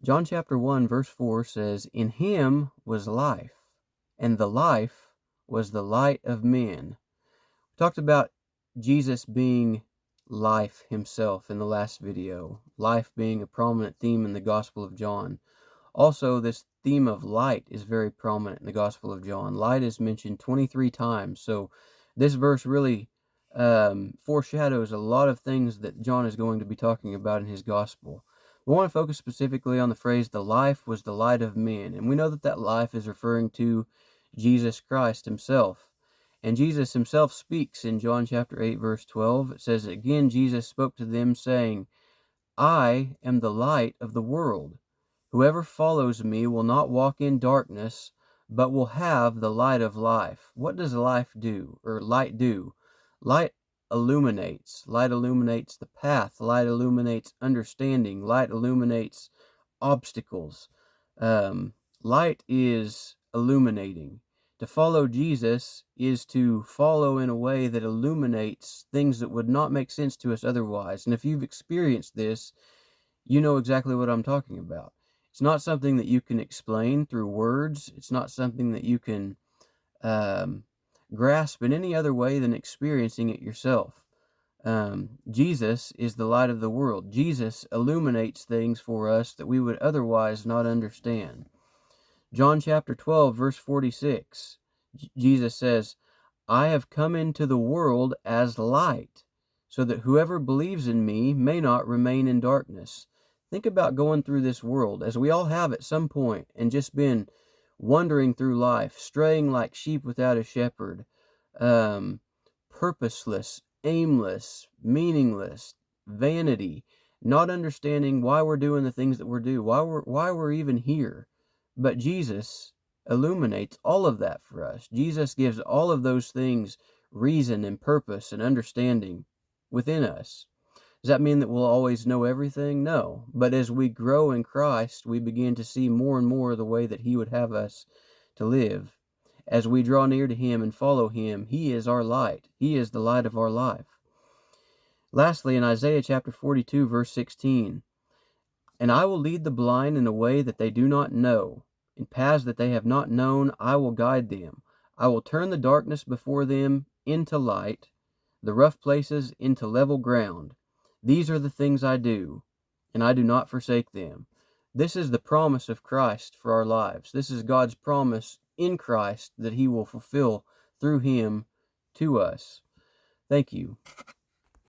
John chapter 1 verse 4 says, "In him was life, and the life was the light of men." We talked about Jesus being life himself in the last video, life being a prominent theme in the Gospel of John. Also, this theme of light is very prominent in the Gospel of John. Light is mentioned 23 times, so this verse really foreshadows a lot of things that John is going to be talking about in his Gospel. We want to focus specifically on the phrase, "the life was the light of men," and we know that that life is referring to Jesus Christ himself. And Jesus himself speaks in John chapter 8, verse 12. It says, "Again Jesus spoke to them, saying, I am the light of the world. Whoever follows me will not walk in darkness, but will have the light of life." What does life do, or light do? Light illuminates. Light illuminates the path. Light illuminates understanding. Light illuminates obstacles. Light is illuminating. To follow Jesus is to follow in a way that illuminates things that would not make sense to us otherwise. And if you've experienced this, you know exactly what I'm talking about. It's not something that you can explain through words. It's not something that you can grasp in any other way than experiencing it yourself. Jesus is the light of the world. Jesus illuminates things for us that we would otherwise not understand. John chapter 12, verse 46, Jesus says, "I have come into the world as light, so that whoever believes in me may not remain in darkness." Think about going through this world, as we all have at some point, and just been wandering through life, straying like sheep without a shepherd, purposeless, aimless, meaningless, vanity, not understanding why we're doing the things that we're doing, why we're even here. But Jesus illuminates all of that for us. Jesus gives all of those things reason and purpose and understanding within us. Does that mean that we'll always know everything? No. But as we grow in Christ, we begin to see more and more the way that He would have us to live. As we draw near to Him and follow Him, He is our light. He is the light of our life. Lastly, in Isaiah chapter 42, verse 16, "And I will lead the blind in a way that they do not know. In paths that they have not known, I will guide them. I will turn the darkness before them into light, the rough places into level ground. These are the things I do, and I do not forsake them." This is the promise of Christ for our lives. This is God's promise in Christ that He will fulfill through Him to us. Thank you.